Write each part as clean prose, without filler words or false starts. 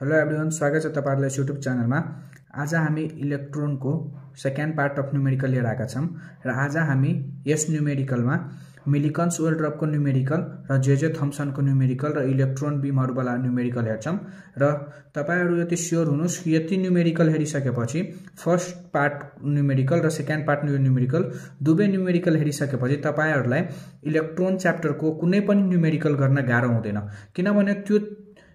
Hello everyone, स्वागत छ तपाईहरुलाई युट्युब च्यानलमा। आज हामी इलेक्ट्रोनको सेकेन्ड पार्ट अफ न्यूमेरिकल लिएर आएका छौं र आज हामी यस न्यूमेरिकलमा मिलिकन्स वेल्ड्रपको न्यूमेरिकल र जे थम्सनको न्यूमेरिकल र इलेक्ट्रोन बीमहरुवाला न्यूमेरिकल हेर्छौं र तपाईहरु यति स्योर हुनुस् कि यति न्यूमेरिकल हेरिसकेपछि फर्स्ट पार्ट न्यूमेरिकल र सेकेन्ड पार्ट न्यूमेरिकल दुवै न्यूमेरिकल हेरिसकेपछि तपाईहरुलाई इलेक्ट्रोन च्याप्टरको कुनै पनि न्यूमेरिकल गर्न गाह्रो हुँदैन, किनभने त्यो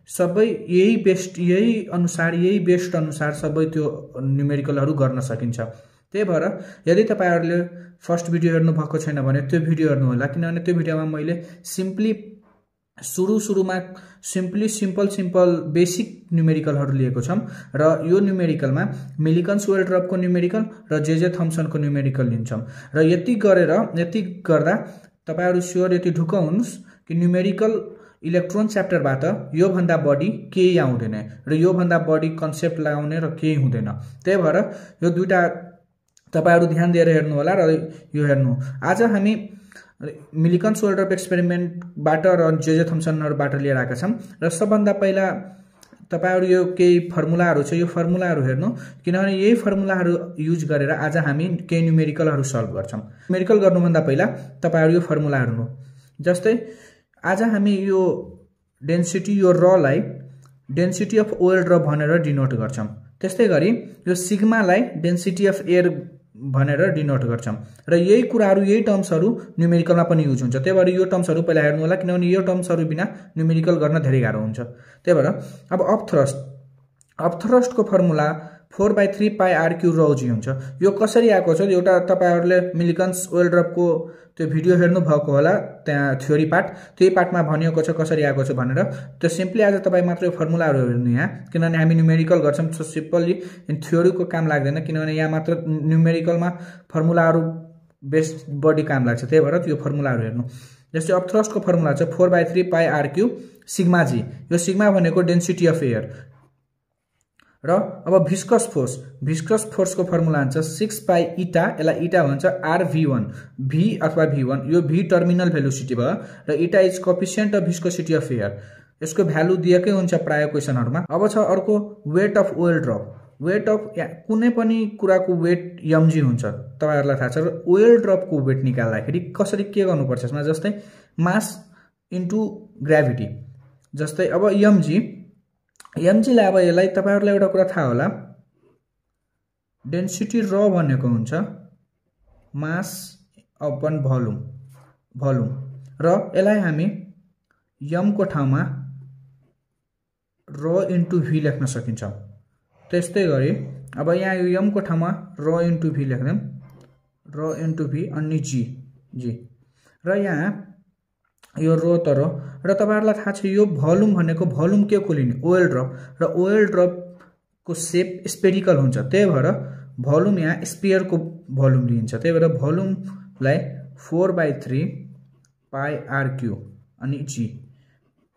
सबै यही बेस्ट अनुसार सबै त्यो न्यूमेरिकलहरु गर्न सकिन्छ। त्यही भएर यदि तपाईहरुले फर्स्ट भिडियो हेर्नु भएको छैन भने त्यो भिडियो हेर्नु होला, किनभने त्यो भिडियोमा मैले सुरुमा सिम्पल बेसिक न्यूमेरिकलहरु लिएको छम र यो न्यूमेरिकलमा मिलिकन्स वेल्ड्रपको न्यूमेरिकल र जे थम्सनको न्यूमेरिकल लिन्छौं र यति गर्दा तपाईहरु स्योर यति ढुक्क हुनुस् कि न्यूमेरिकल इलेक्ट्रोन च्याप्टरबाट यो भन्दा बढी केही आउँदैन र यो भन्दा बढी कन्सेप्ट लगाउने र केही हुँदैन। त्यही भएर यो दुईटा तपाईहरु ध्यान दिएर हेर्नु होला र यो हेर्नु। आज हामी मिलिकन्स वेल्ड्रप एक्सपेरिमेन्टबाट र जे थम्सनहरुबाट लिएर आएका छौं र सबभन्दा पहिला तपाईहरु यो केही फर्मुलाहरु छ, यो फर्मुलाहरु हेर्नु, किनभने यही फर्मुलाहरु युज गरेर आज हामी केही न्यूमेरिकलहरु सल्भ गर्छौं। न्यूमेरिकल गर्नुभन्दा पहिला तपाईहरु यो फर्मुलाहरु हेर्नु। जस्तै आज हामी यो डेन्सिटी यो र लाई डेन्सिटी अफ वेल्ड्रप भनेर डिनोट गर्छौं। त्यस्तै गरी यो सिग्मा लाई डेन्सिटी अफ एयर भनेर डिनोट गर्छौं र यही कुराहरु यही टर्म्सहरु न्यूमेरिकलमा पनि युज हुन्छ। त्यही भएर यो टर्म्सहरु पहिला हेर्नु होला, किनभने यो टर्म्सहरु बिना न्यूमेरिकल गर्न धेरै गाह्रो हुन्छ। त्यही भएर अब अफ थ्रस्टको फर्मुला 4/3 पाइ आरक्यू rho g हुन्छ। यो कसरी आएको छ एउटा तपाईहरुले मिलिकन्स वेल्ड्रपको त्यो भिडियो हेर्नु भएको होला, त्यहाँ थ्योरी पार्ट, त्यही पार्टमा भनिएको छ कसरी आएको छ भनेर। त्यो सिम्पली आज तपाई मात्र यो फर्मुलाहरु हेर्नु यहाँ, किनभने हामी न्यूमेरिकल गर्छौं सो सिम्पली इन थ्योरीको काम लाग्दैन, किनभने यहाँ मात्र न्यूमेरिकलमा फर्मुलाहरु बेस बढी काम लाग्छ। त्यही भएर यो फर्मुलाहरु हेर्नु। जस्तै अफ थ्रस्टको फर्मुला छ 4/3 पाइ आरक्यू सिग्मा g। यो सिग्मा भनेको डेन्सिटी अफ एयर र अब भिस्कस फोर्सको फर्मुला हुन्छ 6 पाइ इटा, यसलाई इटा भन्छ rv1, v अथवा v1, यो v टर्मिनल भेलोसिटी भयो र eta is coefficient of viscosity of air. यसको भ्यालु दिएकै हुन्छ प्राय क्वेशनहरुमा। अब छ अर्को वेट अफ वेल्ड्रप। वेट अफ कुनै पनि कुराको वेट mg हुन्छ, तपाईहरुलाई थाहा छ। र वेल्ड्रपको वेट निकाल्दाखेरि कसरी के गर्नुपर्छ यसमा, जस्तै मास इन्टु ग्राभिटी। जस्तै अब mg लाई अब यसलाई तपाईहरुलाई एउटा कुरा थाहा होला, डेन्सिटी र भनेको हुन्छ मास अपन भोल्युम र यसलाई हामी m को ठाउँमा र इन्टु v लेख्न सकिन्छ। त्यस्तै गरी अब यहाँ यो m को ठाउँमा र इन्टु v लेख्दै र इन्टु v अनि g र यहाँ यो रो त रो र तपाईहरुलाई थाहा छ यो भोल्युम भनेको भोल्युम के को लिने, वेल्ड्रप, र वेल्ड्रप को शेप स्फेरिकल हुन्छ। त्यही भएर भोल्युम यहाँ स्फियर को भोल्युम लिन्छ। त्यही भएर भोल्युमलाई 4/3 पाइ आरक्यू अनि g।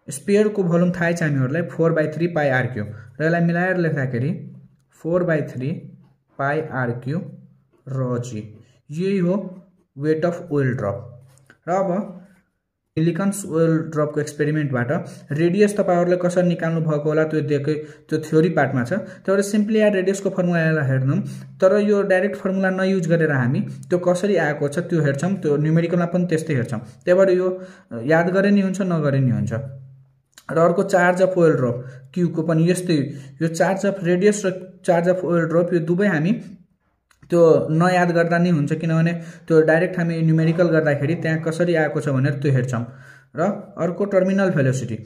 स्फियर को भोल्युम थाहै छ हामीहरुलाई 4/3 पाइ आरक्यू र यसलाई मिलाएर लेख्दाखेरि 4/3 पाइ आरक्यू rho g। यही हो वेट अफ वेल्ड्रप। र अब मिलिकन्स वेल्ड्रपको एक्सपेरिमेन्टबाट रेडियस तपाईहरुले कसरी निकाल्नु भएको होला त्यो थ्योरी पार्टमा छ। त्यसैले सिम्पली यहाँ रेडियसको फर्मुला हेर्नु, तर यो डाइरेक्ट फर्मुला नयुज गरेर हामी त्यो कसरी आएको छ त्यो हेर्छौं। त्यो न्यूमेरिकलमा पनि त्यस्तै हेर्छौं। त्यही भएर यो याद गरे नि हुन्छ नगरे नि हुन्छ। र अर्को चार्ज अफ वेल्ड्रप क्यू को पनि यस्तै, यो चार्ज अफ रेडियस र चार्ज अफ वेल्ड्रप यो दुवै हामी त्यो नयाद गर्दा नि हुन्छ, किनभने त्यो डाइरेक्ट हामी न्यूमेरिकल गर्दाखेरि त्यहाँ कसरी आएको छ भनेर त्यो हेर्छौं। र अर्को टर्मिनल भेलोसिटी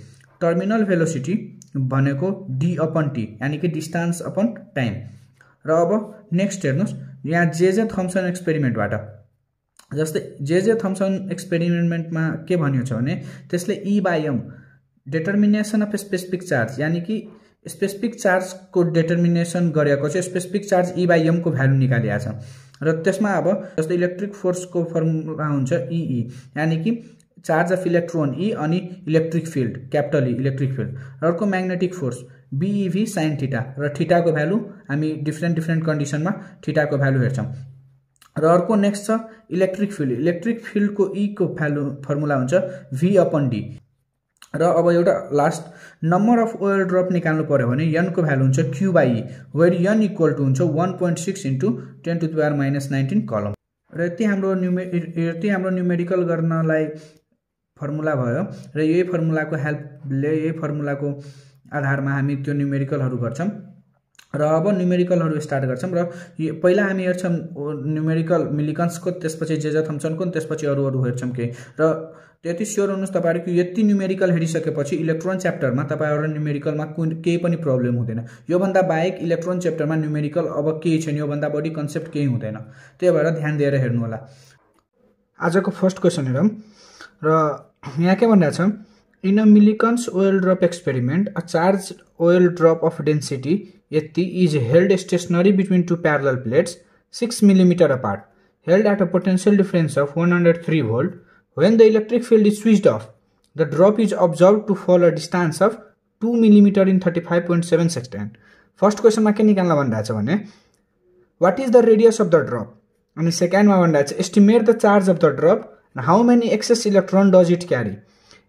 भनेको d/t, यानी कि डिस्टेन्स अपन टाइम। र अब नेक्स्ट हेर्नुस्, यहाँ जे थम्सन एक्सपेरिमेन्टबाट, जस्तै जे थम्सन एक्सपेरिमेन्टमा के भनियो छ भने त्यसले E/m determination of specific charge, यानी कि स्पेसिफिक चार्ज को डिटर्मिनेसन गरेको छ। स्पेसिफिक चार्ज E/m को भ्यालु निकालिया छ र त्यसमा अब जस्तै इलेक्ट्रिक फोर्स को फर्मुला हुन्छ E, यानी कि चार्ज अफ इलेक्ट्रोन E अनि electric field capital E electric field. र अर्को magnetic force BeV sin theta र थीटा को भ्यालु हामी डिफरेन्ट कन्डिसनमा थीटा को भ्यालु हेर्छौं। र अर्को नेक्स्ट छ इलेक्ट्रिक फिल्ड को E को भ्यालु फर्मुला हुन्छ V/d र अब एउटा last number of oil drop निकाल्नु पर्यो भने n को भ्यालु हुन्छ q/e where n equal to हुन्छ 1.6 इन्टु 10⁻−19 कलम। र यति हाम्रो न्युमेरिकल गर्नलाई फर्मुला भयो र यही फर्मुलाको हेल्पले यही फर्मुलाको आधारमा हामी त्यो न्युमेरिकलहरु गर्छौं र अब न्युमेरिकलहरु स्टार्ट गर्छौं र पहिला हामी हेर्छौं न्युमेरिकल मिलिकन्सको त्यसपछि जे थम्सनको त्यसपछि अरु हेर्छौं के र त्यति स्योर हुनुस् तपाईहरुको यति न्युमेरिकल हेरिसकेपछि इलेक्ट्रोन च्याप्टरमा तपाईहरु न्युमेरिकलमा केही पनि प्रब्लम हुँदैन। यो भन्दा बाहेक इलेक्ट्रोन च्याप्टरमा न्युमेरिकल अब केही छैन, यो भन्दा बढी कन्सेप्ट केही हुँदैन, त्यही भएर ध्यान दिएर हेर्नु होला। आजको फर्स्ट क्वेशन हेरौं र यहाँ के भनिरहेछ, in a Millikan's oil drop experiment a charge oil drop of density यति is held stationary between two parallel plates 6 millimetre apart held at a potential difference of 103 volt. When the electric field is switched off, the drop is observed to fall a distance of 2 millimeter in 35.7 seconds. First question मा के निकाल्न भनिरहेछ भने what is the radius of the drop, अनि second मा भनिरहेछ estimate the charge of the drop and how many excess electron does it carry.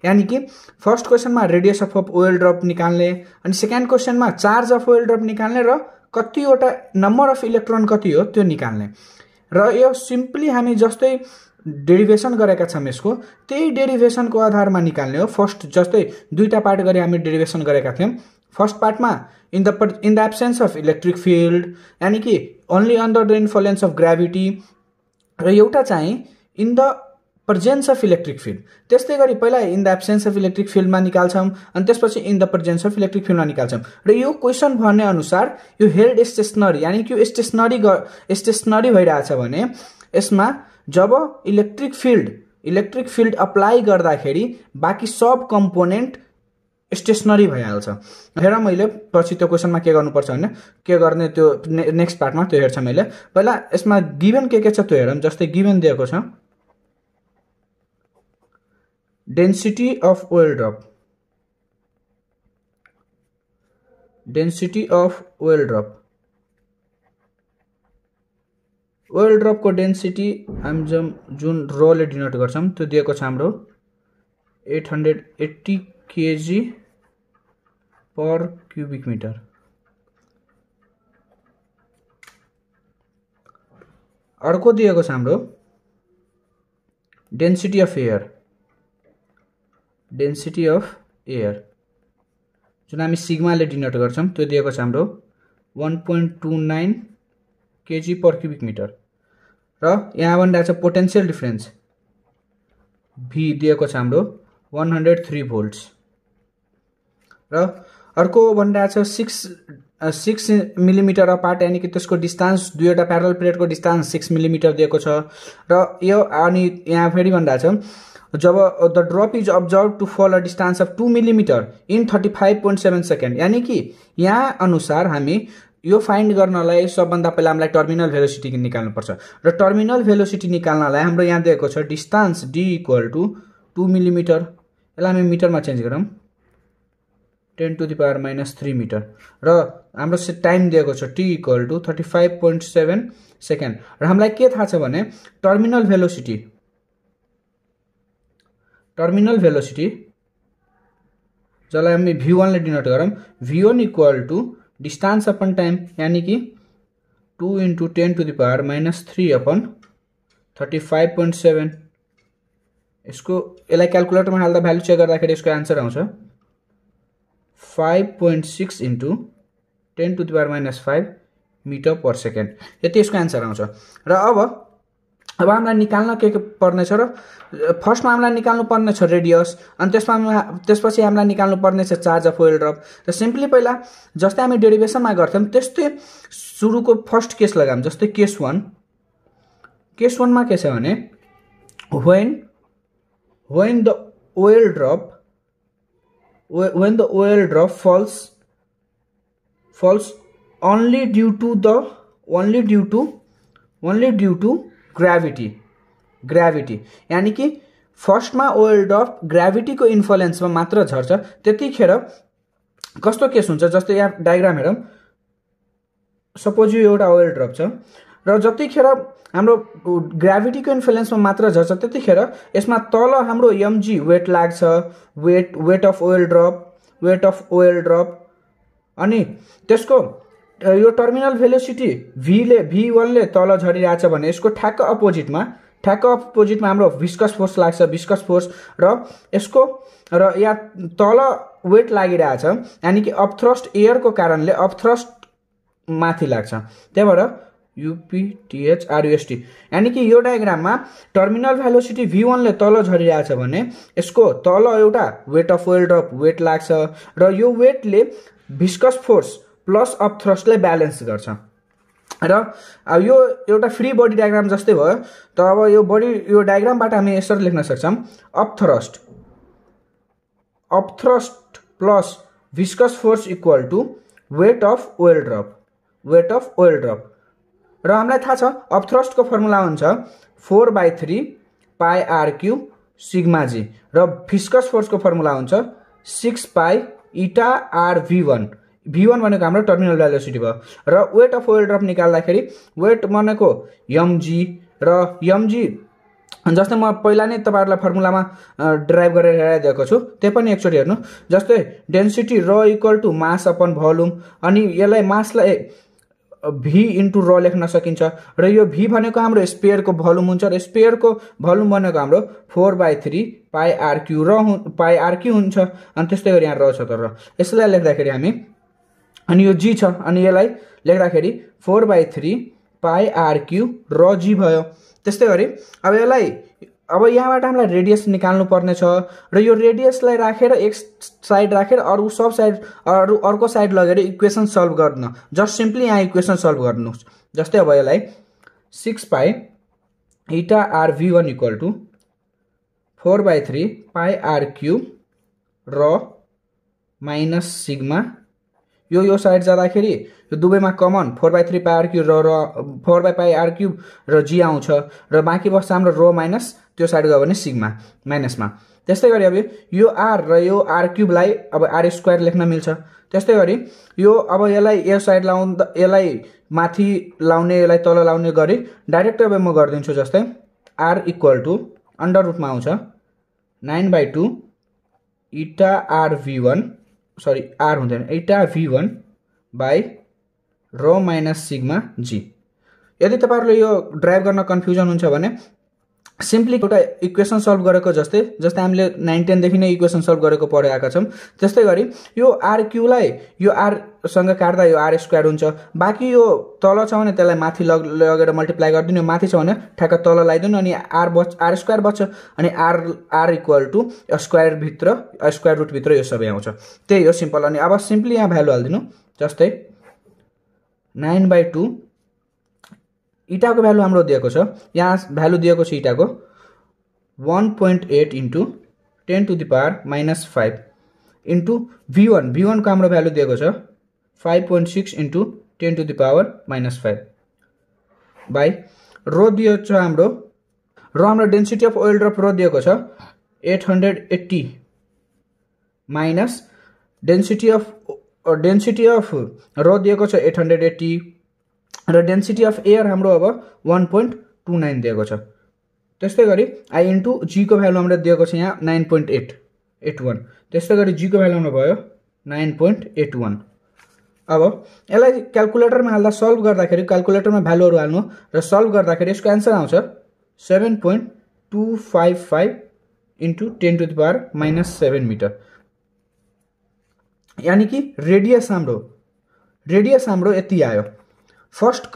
यानी कि first question मा radius of oil drop निकाल्ने, अनि सेकेन्ड क्वेशन मा चार्ज अफ ओयल ड्रप निकाल्ने र कतिवटा नम्बर अफ इलेक्ट्रोन कति हो त्यो निकाल्ने। र यो सिम्पली हामी जस्तै डेरिभेसन गरेका छौं यसको त्यही डेरिभेसनको आधारमा निकाल्ने हो। फर्स्ट जस्तै दुईटा पार्ट गरी हामी डेरिभेसन गरेका थियौं। फर्स्ट पार्टमा in the absence of electric field यानी कि only under the influence of gravity, र एउटा चाहिँ in the presence of electric field. त्यस्तै गरी पहिला in the absence of electric फिल्डमा निकाल्छौं अनि त्यसपछि in the presence of electric फिल्डमा निकाल्छौं। र यो क्वेशन भन्ने अनुसार यो हेल्ड स्टेशनरी यानी कि स्टेशनरी भइरहेछ भने यसमा जब इलेक्ट्रिक फिल्ड अप्लाई गर्दाखेरि बाकी सब कम्पोनेन्ट स्टेशनरी भइहाल्छ। हेर मैले पछि त्यो क्वेशनमा के गर्नुपर्छ भने के गर्ने त्यो नेक्स्ट पार्टमा त्यो हेर्छ। मैले पहिला यसमा गिभन के छ त्यो हेरौँ। जस्तै गिभन दिएको छ density of oil drop, oil drop को डेन्सिटी हामी जुन रोले डिनोट गर्छौं त्यो दिएको छ हाम्रो 880 kg पर क्यूबिक मिटर। अर्को दिएको छ हाम्रो डेन्सिटी अफ एयर जुन हामी सिग्माले डिनोट गर्छौं त्यो दिएको छ हाम्रो 1.29 kg पर क्यूबिक मिटर। र यहाँ भनिरहेछ पोटेन्शियल डिफरेन्स V दिएको छ हाम्रो 103 volts। र अर्को भनिरहेछ 6 मिलिमिटर अपार्ट यानी कि त्यसको डिस्टेन्स दुईवटा प्यारलल प्लेटको डिस्टेन्स 6 मिलिमिटर दिएको छ। र यो अनि यहाँ फेरि भनिरहेछ जब the drop is observe to fall a distance of 2 millimetre in 35.7 second. यानी कि यहाँ अनुसार हामी यो फाइन्ड गर्नलाई सबभन्दा पहिला हामीलाई टर्मिनल भेलोसिटी निकाल्नु पर्छ। र टर्मिनल भेलोसिटी निकाल्नलाई हाम्रो यहाँ दिएको छ distance d equal to 2 millimetre. यसलाई हामी मिटरमा चेन्ज गरौँ 10⁻³ मिटर। र हाम्रो टाइम दिएको छ t इक्वल टू 35.7 सेकेन्ड। र हामीलाई के थाहा छ भने टर्मिनल भेलोसिटी जसलाई हामी v1 ले डिनोट गरौँ v1 equal to distance upon time यानी कि 2 × 10⁻³ अपन 35.7। यसलाई क्याल्कुलेटरमा हाल्दा भ्यालु चेक गर्दाखेरि यसको आन्सर आउँछ 5.6 × 10⁻⁵ मिटर पर सेकेन्ड। यति यसको आन्सर आउँछ। र अब हामीलाई निकाल्न के पर्ने छ र फर्स्टमा हामीलाई निकाल्नु पर्ने छ रेडियस, अनि त्यसपछि हामीलाई निकाल्नु पर्ने छ चार्ज अफ ओयल ड्रप। र सिम्पली पहिला जस्तै हामी डेरिभेसनमा गर्थ्यौं त्यस्तै सुरुको फर्स्ट केस लगाम। जस्तै केस 1 मा के छ भने when the oil drop falls only due to gravity यानी कि फर्स्टमा ओयल ड्रप ग्राभिटीको इन्फ्लुएन्समा मात्र झर्छ। त्यतिखेर कस्तो केस हुन्छ जस्तै यहाँ डायग्राम हेरौं। सपोज यो एउटा ओयल ड्रप छ र जतिखेर हाम्रो ग्राभिटीको इन्फ्लुएन्समा मात्र झर्छ त्यतिखेर यसमा तल हाम्रो mg वेट लाग्छ, वेट अफ ओइल ड्रप अनि त्यसको यो टर्मिनल भेलोसिटी v1 ले तल झरिरहेछ भने यसको ठ्याक्क अपोजिटमा हाम्रो विस्कस फोर्स लाग्छ, विस्कस फोर्स र यसको र यहाँ तल वेट लागिरहेछ यानी कि अपथ्रस्ट एयरको कारणले अपथ्रस्ट माथि लाग्छ, त्यही भएर UPTH RUST यानी कि यो डायग्राममा टर्मिनल भेलोसिटी v1 ले तल झरिरहेछ भने यसको तल एउटा weight of oil drop weight लाग्छ र यो वेटले विस्कस फोर्स प्लस अपथ्रस्टलाई ब्यालेन्स गर्छ र अब यो एउटा फ्री बडी डायग्राम जस्तै भयो। त अब यो डायग्रामबाट हामी यसरी लेख्न सक्छौं upthrust plus viscous force equal to weight of oil drop र हामीलाई थाहा छ अपथ्रस्ट को फर्मुला हुन्छ 4/3 पाई r³ सिग्मा g र विस्कस फोर्स को फर्मुला हुन्छ 6 पाई इटा r v1 भनेको हाम्रो टर्मिनल भेलोसिटी भयो र वेट अफ ओइल ड्रप निकाल्दाखेरि वेट भनेको mg र mg जस्तै म पहिला नै तपाईहरुलाई फर्मुलामा ड्राइभ गरेर हेराइदिएको छु, त्यो पनि एकचोटी हेर्नु। जस्तै डेन्सिटी र equal to mass upon volume अनि यसलाई मासलाई v इन्टु र लेख्न सकिन्छ र यो v भनेको हाम्रो स्फियरको भोल्युम हुन्छ र स्फियरको भोल्युम भनेको हाम्रो 4/3 पाई r³ हुन्छ अनि त्यस्तै गरी यहाँ र छ। तर यसलाई लेख्दाखेरि हामी अनि यो g छ अनि यसलाई लेख्दाखेरि 4/3 पाई r³ र g भयो। त्यस्तै गरी अब यहाँबाट हामीलाई रेडियस निकाल्नु पर्ने छ र यो रेडियसलाई राखेर एक साइड राखेर अर्को साइड लगेर इक्वेसन सल्भ गर्न, जस्ट सिम्पली यहाँ इक्वेसन सल्भ गर्नुस्। जस्तै अब यसलाई 6 पाई इटा r v1 equal to 4/3 pi r³ र माइनस सिग्मा यो साइड जाँदाखेरि यो दुवैमा कमन 4/3 पाई r³ र 4/पाई r³ र g आउँछ र बाँकी बस्छ हाम्रो रो माइनस त्यो साइड गयो भने सिग्मा माइनसमा। त्यस्तै गरी अब यो r र यो r³ लाई अब r² लेख्न मिल्छ। त्यस्तै गरी यो अब यसलाई साइड यसलाई माथि लाउने यसलाई तल लाउने गरी डाइरेक्ट अब म गर्दिन्छु। जस्तै r इक्वल टु अन्डर रुटमा आउँछ 9/2 इटा r v1 सरी r हुँदैन इटा v1 by rho minus sigma g। यदि तपाईहरुले यो ड्राइभ गर्न कन्फ्युजन हुन्छ भने सिम्पली एउटा इक्वेसन सल्भ गरेको जस्तै हामीले 9-10 देखि नै इक्वेसन सल्भ गरेको पढेका छौं। त्यस्तै गरी यो r³ लाई यो r सँग काट्दा यो r² हुन्छ, बाकी यो तल छ भने त्यसलाई माथि लगेर मल्टिप्लाई गर्दिनु, माथि छ भने ठ्याक्क तल लगाइदिनु अनि r² बच्छ अनि r equal to square root भित्र यो सबै आउँछ। त्यही हो सिम्पल। अनि अब सिम्पली यहाँ भ्यालु हाल्दिनु। जस्तै 9/2 इटाको भ्यालु हाम्रो दिएको छ, यहाँ भ्यालु दिएको छ इटाको 1.8 into 10 to the power -5 into v1 को हाम्रो भ्यालु दिएको छ 5.6 into 10 to the power -5 by rho दिएको छ हाम्रो density of oil drop rho दिएको छ 880 माइनस डेन्सिटी अफ रो दिएको छ 880 र डेन्सिटी अफ एयर हाम्रो अब 1.29 दिएको छ। त्यस्तै गरी I इन्टु g को भ्यालु हाम्रो दिएको छ यहाँ 9.81। त्यस्तै गरी g को भ्यालु हाम्रो भयो 9.81। अब यसलाई क्याल्कुलेटरमा हाल्दा सल्भ गर्दाखेरि क्याल्कुलेटरमा भ्यालुहरु हाल्नु र सल्भ गर्दाखेरि यसको आन्सर आउँछ 7.255 into 10 to the power -7 metre. यानी कि रेडियस हाम्रो यति आयो। फर्स्ट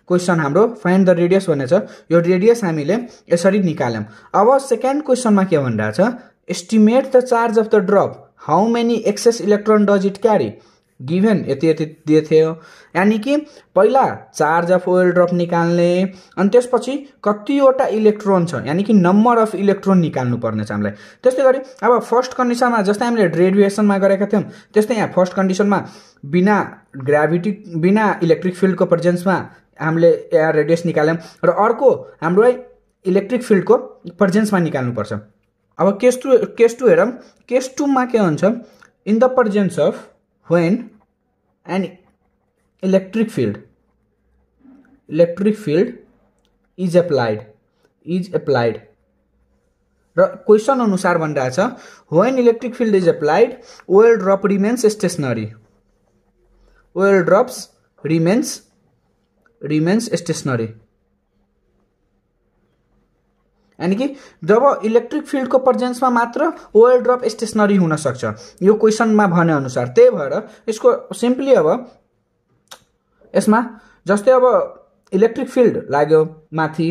क्वेशन हाम्रो फाइन्ड द रेडियस भनेछ। यो रेडियस हामीले यसरी निकाल्यौं। अब सेकेन्ड क्वेशनमा के भनिरहेछ, estimate the charge of the drop, how many excess electron does it carry, given यति दिए थियो। यानी कि पहिला चार्ज अफ ओइल ड्रप निकाल्ने अनि त्यसपछि कतिवटा इलेक्ट्रोन छ यानी कि नम्बर अफ इलेक्ट्रोन निकाल्नु पर्ने छ हामीलाई। त्यस्तै गरी अब फर्स्ट कन्डिसनमा जस्तै हामीले रेडिएसनमा गरेका थियौं त्यस्तै यहाँ फर्स्ट कन्डिसनमा बिना ग्राभिटी बिना इलेक्ट्रिक फिल्डको प्रेजेन्समा हामीले यहाँ रेडियस निकाल्यौं र अर्को हाम्रो इलेक्ट्रिक फिल्डको प्रेजेन्समा निकाल्नु पर्छ। अब केस 2 हेरौं। केस 2 मा के हुन्छ, in the presence of when an electric field electric field is applied र क्वेसन अनुसार भनिरहेछ when electric field is applied oil drop remains stationary oil drops remains stationary यानी कि जब इलेक्ट्रिक फिल्ड को प्रेजेन्स में मात्र ओएल ड्रप स्टेशनरी हुन सक्छ यो क्वेसन में भने अनुसार। त्यही भएर यसको सिम्पली अब यसमा जस्तै अब इलेक्ट्रिक फिल्ड लाग्यो माथि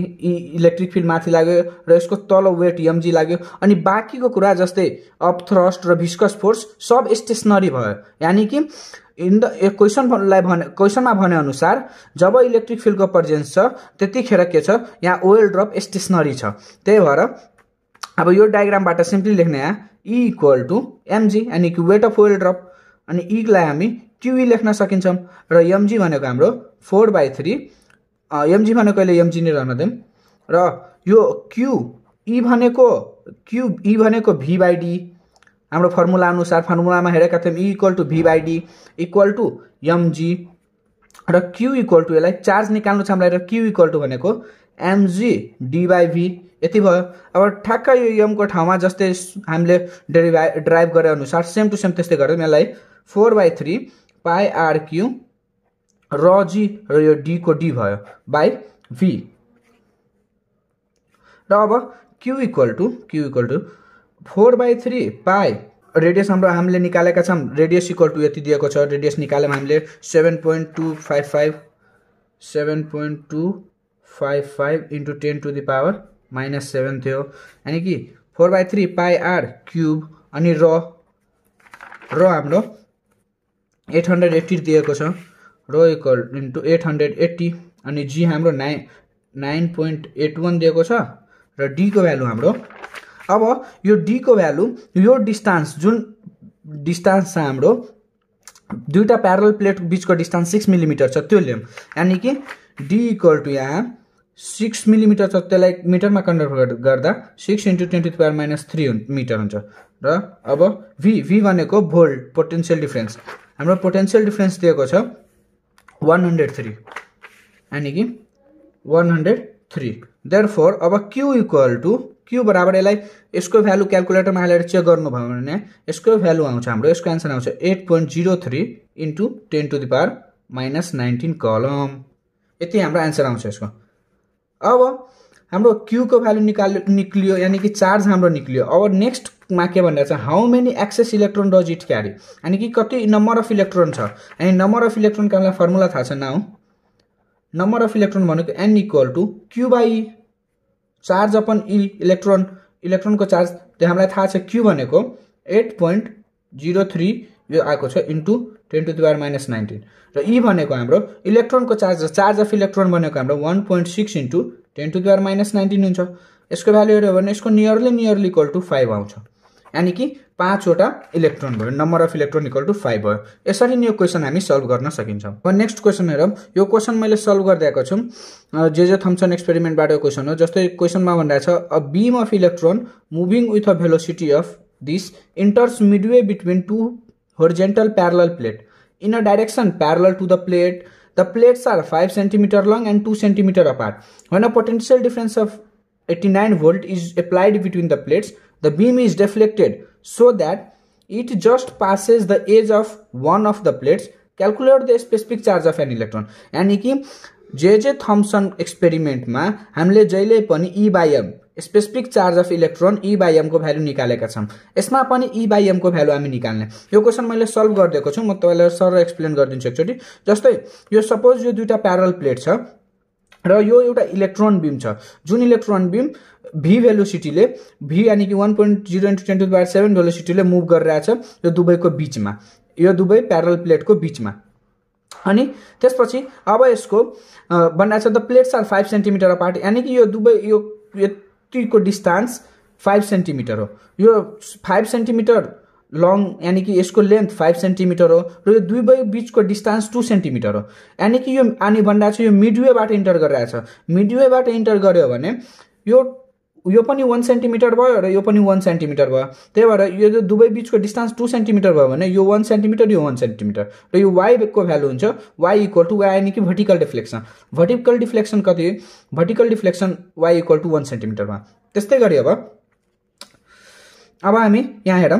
इलेक्ट्रिक फिल्ड माथि लाग्यो र यसको तल वेट mg लाग्यो अनि बाँकीको कुरा जस्तै अप थ्रस्ट र भिस्कस फोर्स सब स्टेशनरी भयो। यानी कि इन द क्वेसनमा भने अनुसार जब इलेक्ट्रिक फिल्डको प्रेजेन्स छ त्यतिखेर के छ यहाँ ओएल ड्रप स्टेशनरी छ। त्यही भएर अब यो डायग्रामबाट सिम्पली लेख्ने यहाँ E इक्वल टु mg यानी कि वेट अफ ओएल ड्रप अनि E लाई हामी QE लेख्न सकिन्छौँ र mg भनेको हाम्रो 4/3 mg भनेको अहिले mg नै रहन देम र यो E भनेको v/d हाम्रो फर्मुला अनुसार फर्मुलामा हेरेका थियौं E equal to v/d equal to mg र Q इक्वल टु यसलाई चार्ज निकाल्नु छ हामीलाई र Q इक्वल टु भनेको mg d/v यति भयो। अब ठ्याक्क यो m को ठाउँमा जस्तै हामीले ड्राइभ गरे अनुसार सेम टु सेम त्यस्तै गर्यौं यसलाई 4/3 पाई rq र g र यो d को d भयो बाइ v र अब q equal to 4/3 pi radius हाम्रो हामीले निकालेका छौं रेडियस इक्वल टु यति दिएको छ रेडियस निकालेम हामीले 7.255 इन्टु 10 टु द पावर -7 थियो यानी कि 4/3 पाई r क्यूब अनि र हाम्रो 880 दिएको छ रो इक्वल इन्टु 880 अनि g हाम्रो 9.81 दिएको छ र d को भ्यालु हाम्रो अब यो d को भ्यालु यो डिस्टेन्स जुन डिस्टेन्स छ हाम्रो दुईटा प्यारलल प्लेट बीचको डिस्टेन्स 6 मिलिमिटर छ त्यो लियौं यानी कि d इक्वल टु यहाँ 6 मिलिमिटर छ त्यसलाई मिटरमा कन्भर्ट गर्दा 6 × 10⁻³ मिटर हुन्छ र अब v भनेको भोल्ट पोटेन्शियल डिफरेन्स हाम्रो पोटेन्शियल डिफरेन्स दिएको छ 103 यानी कि 103 देयरफोर अब q इक्वल टु q बराबर यसलाई यसको भ्यालु क्याल्कुलेटरमा हालेर चेक गर्नु भयो भने यसको भ्यालु आउँछ हाम्रो यसको आन्सर आउँछ 8.03 × 10 टु द पावर -19 कलम यति हाम्रो आन्सर आउँछ यसको। अब हाम्रो q को भ्यालु निक्लियो यानी कि चार्ज हाम्रो निक्लियो। अब नेक्स्ट मा के भनिरहेछ how many excess electron does it carry यानी कि कति नम्बर अफ इलेक्ट्रोन छ अनि नम्बर अफ इलेक्ट्रोन को हामीलाई फर्मुला थाहा छ नाउ नम्बर अफ इलेक्ट्रोन भनेको n equal to q/e charge upon e electron को चार्ज त्यो हामीलाई थाहा छ q भनेको 8.03 यो आएको छ इन्टु 10 टु द पावर -19 र e भनेको हाम्रो इलेक्ट्रोन को चार्ज अफ इलेक्ट्रोन भनेको हाम्रो 1.6 इन्टु 10 टु द पावर -19 हुन्छ। यसको भ्यालु हेर्यो भने यसको नियरली इक्वल टु 5 आउँछ यानी कि 5 वटा इलेक्ट्रोन भयो number of electron equal to 5 भयो। यसरी नै यो क्वेशन हामी सल्भ गर्न सकिन्छ। अब नेक्स्ट क्वेशन हेरौं यो क्वेशन मैले सल्भ गर्दैको छु जे थम्सन एक्सपेरिमेन्टबाट यो क्वेशन हो। जस्तै क्वेशनमा भनिरहेछ a beam of electron moving with a velocity of this enters midway between two horizontal parallel plate in a direction parallel to the plate. The plates are 5 cm long and 2 cm apart. When a potential difference of 89 volt is applied between the plates, the beam is deflected so that it just passes the edge of one of the plates. Calculate the specific charge of an electron. यानी कि जे Thompson experiment में हामीले जहिले पनि E/m specific charge of electron E/m को value निकालेका छौं। यसमा पनि E/m को भ्यालु हामी निकाल्ने। यो क्वेशन मैले सल्भ गर्दिएको छु म तपाईलाई सर एक्सप्लेन गर्दिन्छु एकचोटी। जस्तै यो सपोज यो दुईटा प्यारलल प्लेट छ र यो एउटा इलेक्ट्रोन बीम छ जुन इलेक्ट्रोन बीम v भेलोसिटीले v यानी कि 1.0 × 10 टु द पावर 7 भेलोसिटीले मुभ गरिरहेछ यो दुवैको बीचमा यो दुवै प्यारलल प्लेटको बीचमा। अनि त्यसपछि अब यसको भनिरहेछ the plates are 5 cm apart यानी कि यो दुवै यो यतिको डिस्टेन्स 5 cm हो। यो 5 cm लङ यानी कि यसको लेन्थ 5 cm हो र यो दुवै बीचको डिस्टेन्स 2 cm हो। यानी कि यो अनि भनिरहेछ यो मिडवेबाट इन्टर गरिरहेछ मिडवेबाट इन्टर गर्यो भने यो यो पनि 1 सेन्टिमिटर भयो र यो पनि 1 सेन्टिमिटर भयो। त्यही भएर यो जो दुवै बीचको डिस्टेन्स 2 सेन्टिमिटर भयो भने यो 1 सेन्टिमिटर यो 1 सेन्टिमिटर र यो y को भ्यालु हुन्छ y इक्वल टु y यानी कि भर्टिकल डिफ्लेक्सन। भर्टिकल डिफ्लेक्सन कति? Vertical deflection y equal to 1 centimetre भयो। त्यस्तै गरी अब हामी यहाँ हेरौँ।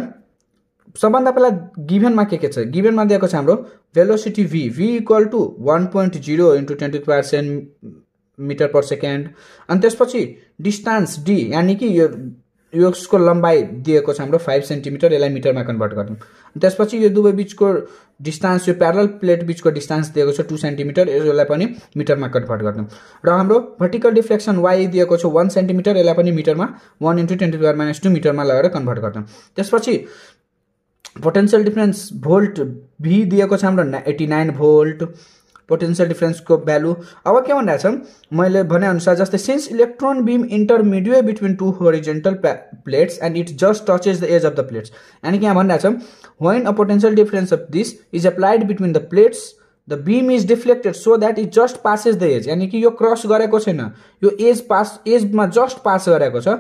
सबभन्दा पहिला गिभनमा के छ? गिभनमा दिएको छ हाम्रो velocity v equal to 1.0 × 10⁻⁷ metre per second. अनि त्यसपछि डिस्टेन्स d यानी कि यो यसको लम्बाइ दिएको छ हाम्रो 5 सेन्टिमिटर, यसलाई मिटरमा कन्भर्ट गर्छौं। त्यसपछि यो दुवै बीचको डिस्टेन्स, यो प्यारलल प्लेट बीचको डिस्टेन्स दिएको छ 2 सेन्टिमिटर, यसलाई पनि मिटरमा कन्भर्ट गर्छौं। र हाम्रो भर्टिकल डिफ्लेक्सन y दिएको छ 1 सेन्टिमिटर, यसलाई पनि मिटरमा 1 × 10⁻⁻² मिटरमा लगाएर कन्भर्ट गर्छौं। त्यसपछि पोटेन्शियल डिफरेन्स भोल्ट v दिएको छ हाम्रो 89 भोल्ट पोटेन्शियल डिफरेन्स को भ्यालु। अब के भनिरहेछ मैले भने अनुसार, जस्तै since electron beam enter midway between two horizontal plates and it just touches the edge of the plates, यानी कि यहाँ भनिरहेछ when a potential difference of this is applied between the plates the beam is deflected so that it just passes the edge, यानी कि यो cross गरेको छैन, यो एजमा जस्ट पास गरेको छ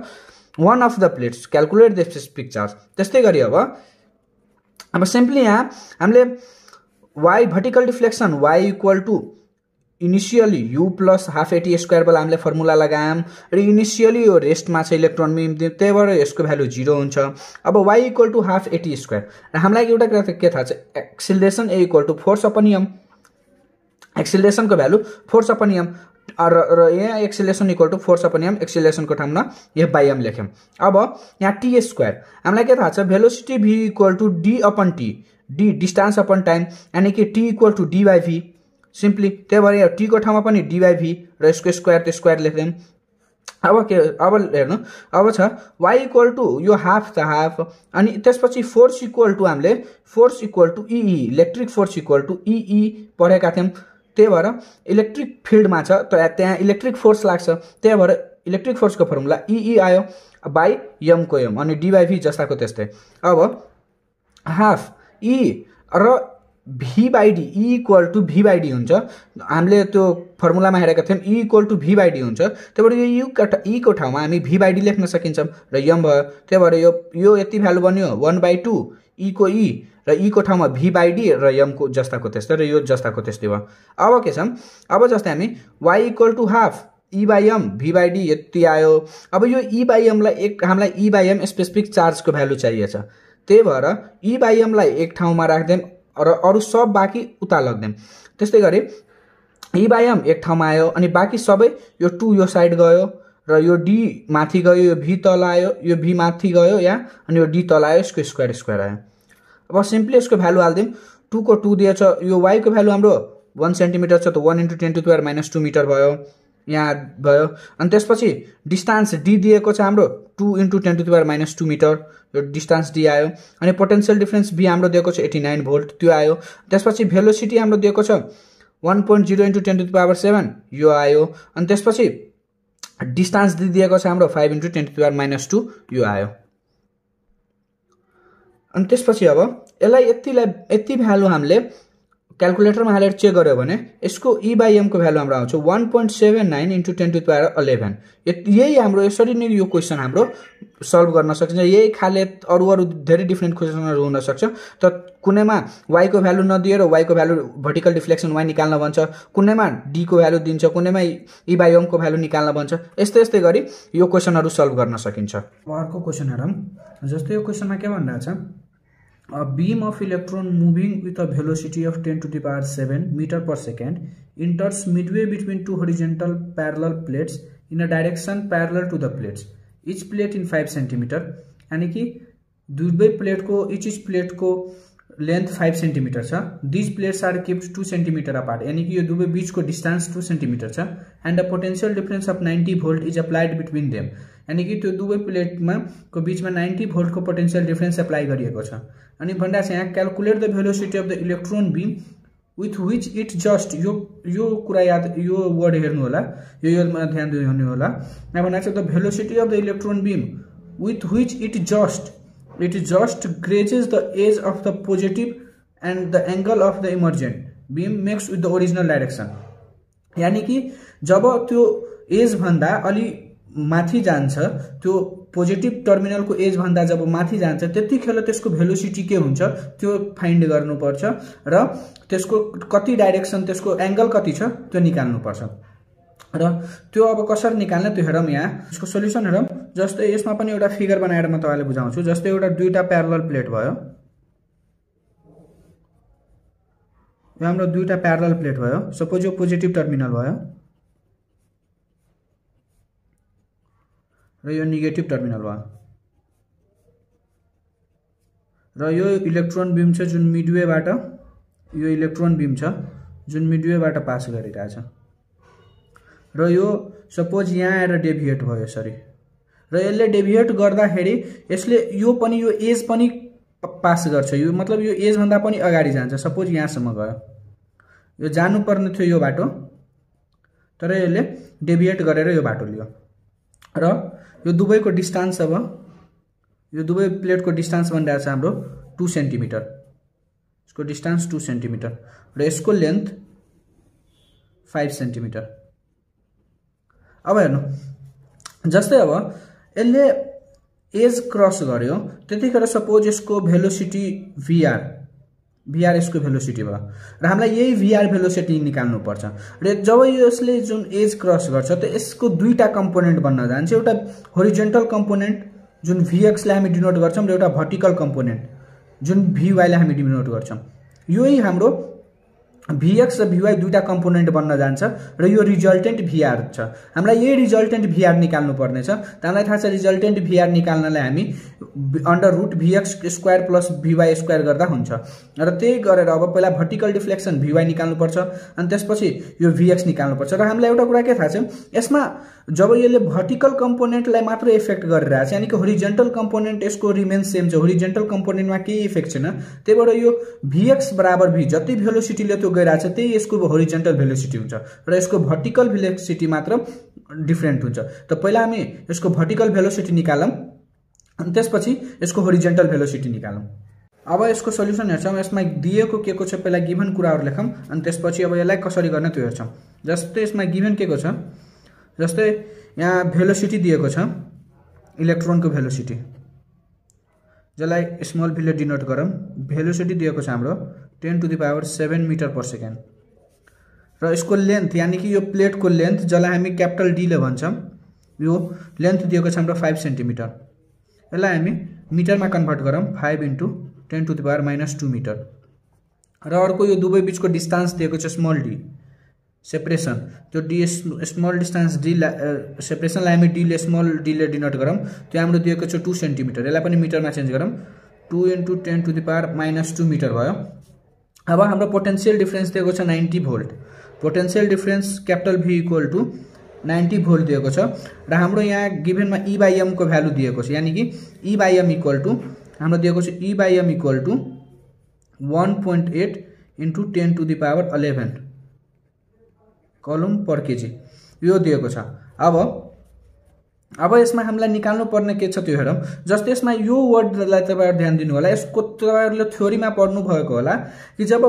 one of the plates, calculate the specific charge. त्यस्तै गरी अब सिम्पली यहाँ हामीले y vertical deflection y equal to initially u plus half eighty square वाला हामीले फर्मुला लगायौं र इनिशियली यो रेस्टमा छ इलेक्ट्रोन बीम, त्यही भएर यसको भ्यालु 0 हुन्छ। अब y equal to half eighty square र हामीलाई एउटा कुरा के थाहा छ, acceleration a equal to force upon m, एक्सिलरेसनको भ्यालु फोर्स अपन m र यहाँ acceleration equal to force upon m, acceleration को ठाउँमा f बाई m लेख्यौं। अब यहाँ t स्क्वायर हामीलाई के थाहा छ, velocity v equal to d upon t, d distance upon time, यानी कि t equal to d by v simply, त्यही भएर यहाँ t को ठाउँमा पनि d बाई v र यसको स्क्वायर त स्क्वायर लेख्यौं। अब हेर्नु, अब छ y इक्वल टू यो हाफ त हाफ, अनि त्यसपछि फोर्स इक्वल टू हामीले फोर्स इक्वल टू ई, इलेक्ट्रिक फोर्स इक्वल टू ई पढेका थियौं। त्यही भएर इलेक्ट्रिक फिल्डमा छ त्यहाँ इलेक्ट्रिक फोर्स लाग्छ, त्यही भएर इलेक्ट्रिक फोर्सको फर्मुला ई आयो बाई m को m, अनि d बाई v जस्ताको त्यस्तै। अब हाफ ई र v by d, e equal to v by d हुन्छ, हामीले त्यो फर्मुलामा हेरेका थियौं e equal to v by d हुन्छ, त्यही भएर यो e को ठाउँमा हामी v बाई d लेख्न सकिन्छौं र m भयो, त्यही भएर यो यति भ्यालु बन्यो 1/2 e को e र e को ठाउँमा v बाई d र m को जस्ताको त्यस्तै र यो जस्ताको त्यस्तै भयो। अब के छ, अब जस्तै हामी y equal to half e by m v by d यति आयो। अब यो e बाई m लाई हामीलाई e by m specific charge को भ्यालु चाहिएछ, त्यही भएर e बाई m लाई एक ठाउँमा राख्दैम र अरु सब बाँकी उता लग्दैम। त्यस्तै गरी e बाई m एक ठाउँमा आयो, अनि बाँकी सबै यो 2 यो साइड गयो र यो d माथि गयो, यो v तल आयो, यो v माथि गयो यहाँ, अनि यो d तल आयो, यसको स्क्वायर स्क्वायर आयो। अब सिम्पली यसको भ्यालु हाल्दिम, 2 को 2 दिएछ, यो y को भ्यालु हाम्रो 1 सेन्टिमिटर छ त 1 × 10⁻⁻² मिटर भयो, यहाँ भयो। अनि त्यसपछि डिस्टेन्स d दिएको छ हाम्रो 2 × 10⁻⁻² मिटर, यो डिस्टेन्स d आयो। अनि पोटेन्शियल डिफरेन्स v हाम्रो दिएको छ 89 भोल्ट, त्यो आयो। त्यसपछि भेलोसिटी हाम्रो दिएको छ 1.0 × 10⁻⁷ यो आयो। अनि त्यसपछि डिस्टेन्स d दिएको छ हाम्रो 5 × 10⁻⁻² यो आयो। अनि त्यसपछि अब यसलाई यति भ्यालु हामीले क्याल्कुलेटरमा हालेर चेक गर्यो भने यसको e बाई m को भ्यालु हाम्रो आउँछ 1.79 × 10⁻11। यही हाम्रो यसरी नै यो क्वेशन हाम्रो सल्भ गर्न सकिन्छ। यही खाले अरु धेरै डिफरेन्ट क्वेशनहरु हुन सक्छ, त कुनैमा y को भ्यालु नदिएर y को भ्यालु भर्टिकल डिफ्लेक्सन y निकाल्न भन्छ, कुनैमा d को भ्यालु दिन्छ, कुनैमा e बाई m को भ्यालु निकाल्न भन्छ। यस्तै गरी यो क्वेशनहरु सल्भ गर्न सकिन्छ। अर्को क्वेशन हेरौं, जस्तै यो क्वेशनमा के भनिरहेछ, a beam of electron moving with a velocity of 10⁻⁷ meter per second enters midway between two horizontal parallel plates in a direction parallel to the plates, each plate in 5 centimeter, यानी कि दुवै plate को each plate को length 5 centimetre छ। these plates are kept 2 centimetre apart, यानी कि यो दुवै बीच को डिस्टेंस 2 सेन्टिमिटर छ, and a potential difference of 90 volt is applied between them, यानी कि त्यो दुवै प्लेटमा को बीचमा 90 भोल्ट को पोटेन्शियल डिफरेन्स अप्लाई गरिएको छ। अनि भन्दा चाहिँ यहाँ calculate the velocity of the electron beam with which it just, यो कुरा याद, यो वर्ड हेर्नु होला, योमा ध्यान दिनु होला। यहाँ भन्दा चाहिँ the velocity of the electron beam with which it just grazes the edge of the positive end the angle of the emergent beam makes with the original direction, यानी कि जब त्यो एज भन्दा अलि माथि जान्छ, त्यो पोजिटिभ टर्मिनलको एज भन्दा जब माथि जान्छ त्यतिखेर त्यसको भेलोसिटी के हुन्छ त्यो फाइन्ड गर्नुपर्छ र त्यसको कति डाइरेक्सन, त्यसको एंगल कति छ त्यो निकाल्नुपर्छ। र त्यो अब कसरी निकाल्ने त्यो हेरौँ। यहाँ यसको सोल्युसन हेरौँ। जस्तै यसमा पनि एउटा फिगर बनाएर म तपाईलाई बुझाउँछु। जस्तै एउटा दुईटा प्यारलल प्लेट भयो, यो हाम्रो दुईटा प्यारलल प्लेट भयो। सपोज यो पोजिटिभ टर्मिनल भयो र यो नेगेटिभ टर्मिनल भयो र यो इलेक्ट्रोन बीम छ जुन मिडवेबाट, यो इलेक्ट्रोन बीम छ जुन मिडवेबाट पास गरिरहेछ र यो सपोज यहाँ आएर डेभिएट भयो यसरी र यसले डेभिएट गर्दाखेरि यसले यो पनि यो एज पनि पास गर्छ। यो मतलब यो एज भन्दा पनि अगाडि जान्छ। सपोज यहाँसम्म गयो, यो जानुपर्ने थियो यो बाटो, तर यसले डेभिएट गरेर यो बाटो लियो र यो दुवैको डिस्टेन्स, अब यो दुवै प्लेटको डिस्टेन्स भनिरहेको छ हाम्रो 2 सेन्टिमिटर। यसको डिस्टेन्स 2 सेन्टिमिटर र यसको लेन्थ 5 सेन्टिमिटर। अब हेर्नु, जस्तै अब यसले एज क्रस गर्यो त्यतिखेर सपोज यसको भेलोसिटी भिआर यसको भेलोसिटी भयो र हामीलाई यही भिआर भेलोसिटी निकाल्नु पर्छ। र जब यसले जुन एज क्रस गर्छ त यसको दुईटा कम्पोनेन्ट बन्न जान्छ। एउटा होरिजेन्टल कम्पोनेन्ट जुन vx लाई हामी डिनोट गर्छौं र एउटा भर्टिकल कम्पोनेन्ट जुन vy लाई हामी डिनोट गर्छौं। यही हाम्रो vx र vy दुईटा कम्पोनेन्ट बन्न जान्छ र यो रिजल्टेन्ट vr छ। हामीलाई यही रिजल्टेन्ट vr निकाल्नु पर्ने छ। त हामीलाई थाहा छ रिजल्टेन्ट vr निकाल्नलाई हामी √vx² प्लस vy² गर्दा हुन्छ र त्यही गरेर अब पहिला भर्टिकल डिफ्लेक्सन vy निकाल्नु पर्छ अनि त्यसपछि यो vx निकाल्नु पर्छ। र हामीलाई एउटा कुरा के थाहा छ, यसमा जब यसले भर्टिकल कम्पोनेन्टलाई मात्र इफेक्ट गरिरहेछ, यानी कि होरिजेन्टल कम्पोनेन्ट यसको रिमेन सेम छ, होरिजेन्टल कम्पोनेन्टमा केही इफेक्ट छैन। त्यहीबाट यो vx बराबर v जति भेलोसिटीले त्यो गइरहेछ त्यही यसको होरिजेन्टल भेलोसिटी हुन्छ र यसको भर्टिकल भेलोसिटी मात्र डिफरेन्ट हुन्छ। त पहिला हामी यसको भर्टिकल भेलोसिटी निकालौं अनि त्यसपछि यसको होरिजेन्टल भेलोसिटी निकालौं। अब यसको सोल्युसन हेर्छौं। यसमा दिएको के को छ पहिला गिभन कुराहरु लेखौं अनि त्यसपछि अब यसलाई कसरी गर्ने त्यो हेर्छौं। जस्तै यसमा गिभन के को छ, जस्तै यहाँ भेलोसिटी दिएको छ, इलेक्ट्रोनको भेलोसिटी, जसलाई स्मल v ले डिनोट गरौँ। भेलोसिटी दिएको छ हाम्रो 10⁻7 मिटर पर सेकेन्ड र यसको लेन्थ यानी कि यो प्लेटको लेन्थ जसलाई हामी क्यापिटल डी ले भन्छौं, यो लेन्थ दिएको छ हाम्रो 5 सेन्टिमिटर। यसलाई हामी मिटरमा कन्भर्ट गरौँ 5 × 10⁻⁻2 मिटर र अर्को यो दुवै बीचको डिस्टेन्स दिएको छ स्मल डी, सेपरेसन। त्यो डी स्मल डिस्टेन्स डी सेपरेसनलाई हामी डी ले स्मल डी ले डिनोट गरौँ। त्यो हाम्रो दिएको छ 2 सेन्टिमिटर। यसलाई पनि मिटरमा चेन्ज गरौँ, 2 × 10⁻⁻2 मिटर भयो। अब हाम्रो पोटेन्शियल डिफरेन्स दिएको छ 90 volt. Potential difference capital V = 90 volt दिएको छ र हाम्रो यहाँ गिभनमा E/m को भ्यालु दिएको छ, यानी कि E/m हाम्रो दिएको छ E/m = 1.8 × 10⁻11 कलम पर केजी यो दिएको छ। अब यसमा हामीलाई निकाल्नु पर्ने के छ त्यो हेरौँ। जस्तै यसमा यो वर्डलाई तपाईहरु ध्यान दिनु होला। यसको तपाईहरुले थ्योरीमा पढ्नु भएको होला कि जब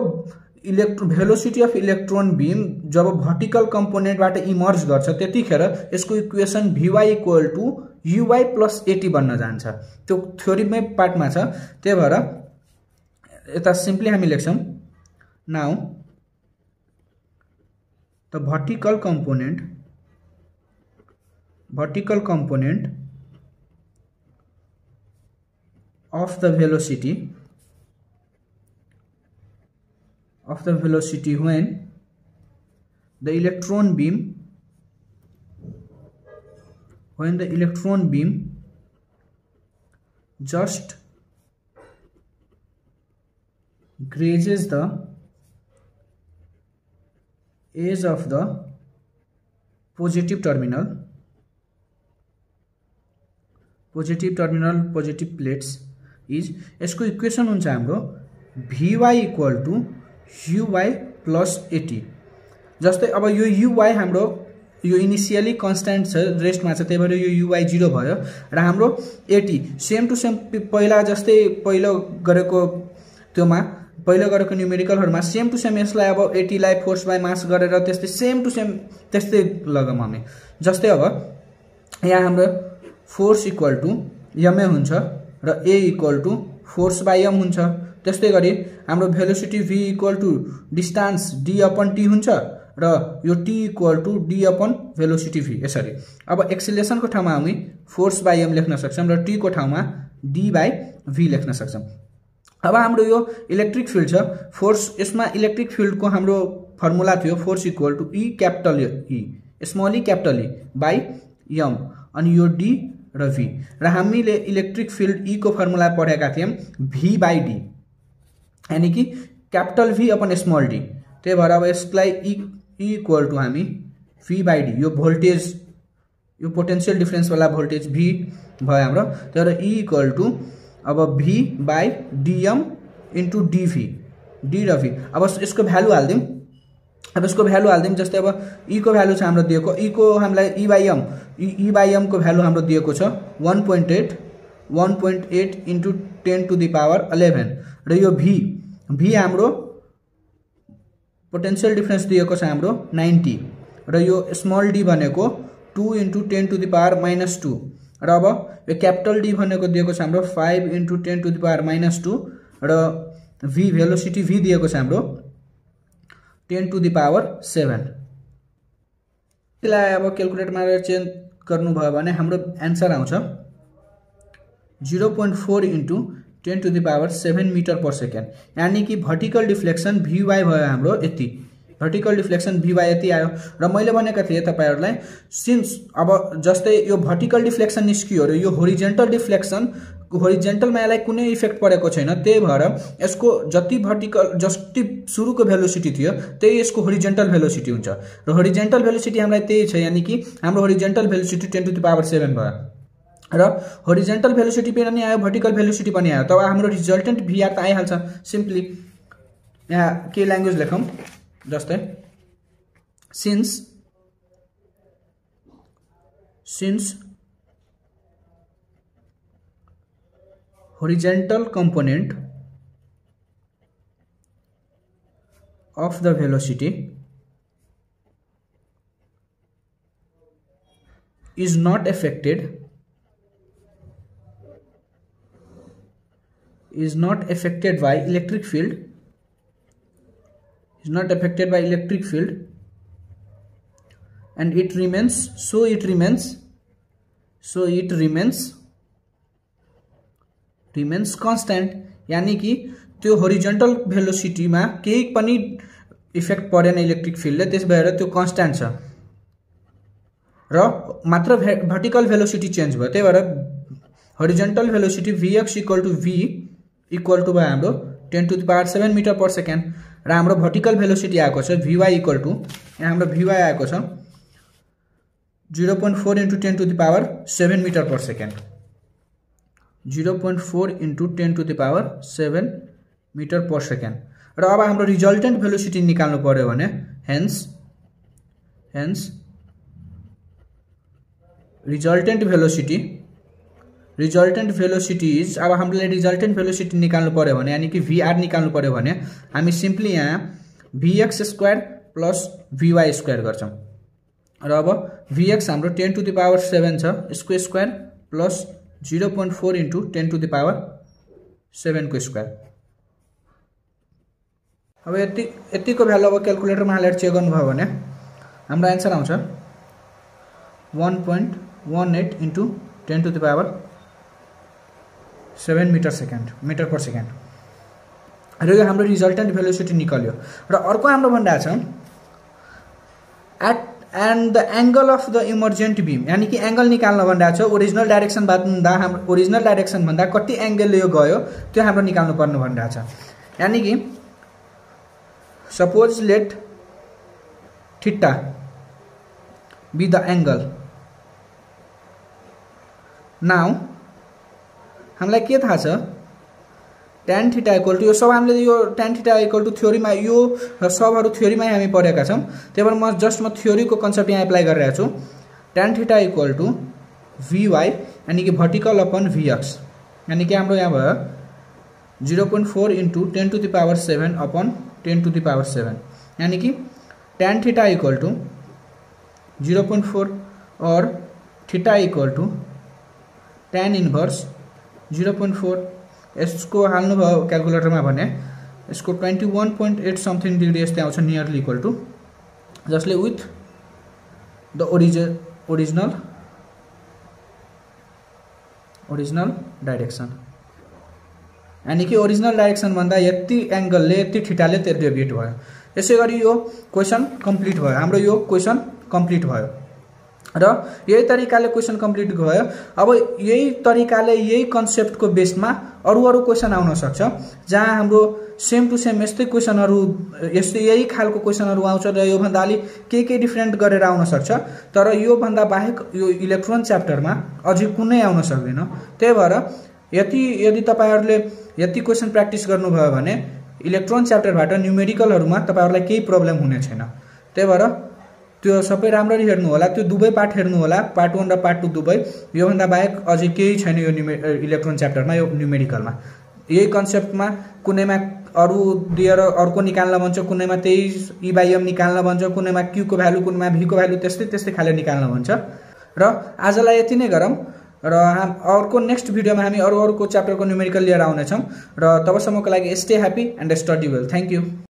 भेलोसिटी अफ इलेक्ट्रोन बीम जब भर्टिकल कम्पोनेन्टबाट इमर्ज गर्छ त्यतिखेर यसको इक्वेसन Vy = uy + at बन्न जान्छ। त्यो थ्योरीमै पार्टमा छ। त्यही भएर यता सिम्पली हामी लेख्छौं, now the vertical component of the velocity when the electron beam just grazes the edge of the positive plates is, यसको इक्वेसन हुन्छ हाम्रो Vy = uy + at। जस्तै अब यो uy हाम्रो यो इनिशियली कन्स्टेन्ट छ, रेस्टमा छ, त्यही भएर यो uy 0 भयो र हाम्रो at सेम टु सेम पहिला जस्तै पहिलो गरेको न्युमेरिकलहरुमा सेम टु सेम यसलाई अब 80 लाई फोर्स बाइ मास गरेर त्यस्तै सेम टु सेम त्यस्तै लगाम हामी। जस्तै अब यहाँ हाम्रो फोर्स इक्वल टू एमए हुन्छ र A equal to force by M हुन्छ। त्यस्तै गरी हाम्रो velocity v equal to distance d upon t हुन्छ र यो t equal to d upon velocity v। यसरी अब एक्सिलेरेसन को ठाउँमा हामी फोर्स बाई एम लेख्न सक्छौं र t को ठाउँमा d बाई v लेख्न सक्छौं। अब हाम्रो यो इलेक्ट्रिक फिल्ड छ फोर्स, यसमा इलेक्ट्रिक फिल्ड को हाम्रो फर्मुला थियो force equal to E capital E small e capital E by m अनि यो d र v र हामीले इलेक्ट्रिक फिल्ड E को फर्मुला पढेका थियौं v बाई d यानी कि capital V upon small d। त्यही भएर अब यसलाई E इक्वल टू हामी v बाई d यो भोल्टेज यो पोटेंशियल डिफरेंस वाला भोल्टेज v भयो हाम्रो। तर E इक्वल टू अब v by dm into dv d र v। अब यसको भ्यालु हाल्दियौं, अब यसको भ्यालु हाल्दियौं। जस्तै अब E को भ्यालु छ हाम्रो दिएको, E को हामीलाई E बाई m को भ्यालु हाम्रो दिएको छ 1.8 इंटू 10 टू द पावर 11 र यो v हाम्रो पोटेंशियल डिफरेंस दिएको छ हाम्रो 90 र यो स्मॉल d भनेको 2 इंटू 10 टू द पावर -2 र अब यो कैपिटल D भनेको दिएको छ हाम्रो 5 इंटू 10 टू द पावर -2 र v भेलोसिटी v दिएको छ हाम्रो 10 टू द पावर 7। त्यसलाई अब क्याल्कुलेटरमा चेन्ज गर्नु भयो भने हाम्रो आन्सर आउँछ 0.4 into 10 to the power 7 metre per second. यानी कि भर्टिकल डिफ्लेक्सन vy भयो हाम्रो यति, भर्टिकल डिफ्लेक्सन vy यति आयो। र मैले भनेका थिए तपाईहरुलाई सिन्स अब जस्तै यो भर्टिकल डिफ्लेक्सन निस्कियो र यो होरिजेन्टल डिफ्लेक्सन होरिजेन्टलमा यसलाई कुनै इफेक्ट परेको छैन, त्यही भएर यसको जति भर्टिकल जति सुरुको भेलोसिटी थियो त्यही यसको होरिजेन्टल भेलोसिटी हुन्छ र होरिजेन्टल भेलोसिटी हामीलाई त्यही छ। यानी कि हाम्रो horizontal velocity 10 to the power 7 भयो र होरिजेन्टल भेलोसिटी पनि आयो भर्टिकल भेलोसिटी पनि आयो। तब हाम्रो रिजल्टेन्ट vr त आइहाल्छ। सिम्पली यहाँ के ल्याङ्ग्वेज लेखौं, जस्तै since horizontal component of the velocity is not affected by electric field, and it remains constant। यानी कि त्यो होरिजेन्टल भेलोसिटी मा केही पनि इफेक्ट परेन इलेक्ट्रिक फिल्डले, त्यस भएर त्यो कन्स्ट्यान्ट छ र मात्र भर्टिकल भेलोसिटी चेन्ज भयो। त्यही भएर horizontal velocity vx equal to v equal to भयो हाम्रो 10 to the power 7 metre per second र हाम्रो भर्टिकल भेलोसिटी आएको छ vy इक्वल टू यहाँ हाम्रो vy आएको छ 0.4 into 10 to the power 7 metre per second, 0.4 into 10 to the power 7 metre per second. र अब हाम्रो रिजल्टेन्ट भेलोसिटी निकाल्नु पर्यो भने हेन्स रिजल्टेन्ट भेलोसिटी इज, अब हामीले रिजल्टेन्ट भेलोसिटी निकाल्नु पर्यो भने यानी कि vr निकाल्नु पर्यो भने हामी सिम्पली यहाँ vx square plus vy square गर्छौं र अब vx हाम्रो 10 टू द पावर 7 छ, यसको square plus 0.4 into 10 to the power 7 को स्क्वायर। अब यतिको भ्यालु अब क्याल्कुलेटरमा हालेर चेक गर्नुभयो भने हाम्रो आन्सर आउँछ 1.18 into 10 to the power 7 metre per second र यो हाम्रो रिजल्टेन्ट भेलोसिटी निकल्यो। र अर्को हाम्रो भनिरहेछ and the angle of the emergent beam, यानी कि एंगल निकाल्न भनिरहेको छ। ओरिजिनल डाइरेक्सन भन्दा हाम्रो ओरिजिनल डाइरेक्सन भन्दा कति एंगलले यो गयो त्यो हाम्रो निकाल्नु पर्ने भनिरहेको छ। यानी कि suppose let theta be the angle. Now हामीलाई के थाहा छ tan थीटा इक्वल टू, यो सब हामीले यो tan थीटा इक्वल टू थ्योरीमा यो सबहरु थ्योरीमै हामी पढेका छौं, त्यही भएर म थ्योरीको कन्सेप्ट यहाँ एप्लाई गरिरहेको छु। tan theta equal to vy यानी कि भर्टिकल अपन vx, यानी कि हाम्रो यहाँ भयो 0.4 into 10 to the power 7 upon 10 to the power 7, यानी कि tan थीटा इक्वल टू 0.4 और theta equal to tan inverse 0.4 यसको हाल्नुभयो क्यालकुलेटरमा भने यसको 21.8 समथिङ डिग्री यस्तै आउँछ नियरली इक्वल टू जसले विथ द ओरिजिनल डाइरेक्सन यानी कि ओरिजिनल डाइरेक्सन भन्दा यति एंगलले यति थीटाले त्यो डेभिएट भयो। यसैगरी यो क्वेशन कम्प्लिट भयो, हाम्रो यो क्वेशन कम्प्लिट भयो र यही तरिकाले क्वेशन कम्प्लिट भयो। अब यही तरिकाले यही कन्सेप्टको बेसमा अरु क्वेशन आउन सक्छ जहाँ हाम्रो सेम टु सेम यस्तै क्वेशनहरु यस्तै यही खालको क्वेशनहरु आउँछ र यो भन्दा अलि के डिफरेन्ट गरेर आउन सक्छ, तर यो भन्दा बाहेक यो इलेक्ट्रोन च्याप्टरमा अझै कुनै आउन सक्दैन। त्यही भएर यदि तपाईहरुले यति क्वेशन प्र्याक्टिस गर्नुभयो भने इलेक्ट्रोन च्याप्टरबाट न्युमेरिकलहरुमा तपाईहरुलाई केही प्रब्लम हुने छैन। त्यही भएर त्यो सबै राम्ररी हेर्नु होला, त्यो दुवै पार्ट हेर्नु होला, पार्ट 1 र पार्ट 2 दुवै। यो भन्दा बाहेक अझै केही छैन यो इलेक्ट्रोन च्याप्टरमा, यो न्युमेरिकलमा यही कन्सेप्टमा कुनैमा अरु दिएर अर्को निकाल्न भन्छ, कुनैमा त्यही E/M निकाल्न भन्छ, कुनैमा Q को भ्यालु कुनैमा V को भ्यालु त्यस्तै खाले निकाल्न भन्छ। र आजलाई यति नै गरौँ र अर्को नेक्स्ट भिडियोमा हामी अरुको च्याप्टरको न्युमेरिकल लिएर आउने छौं र तबसम्मको लागि stay happy and study well. Thank you.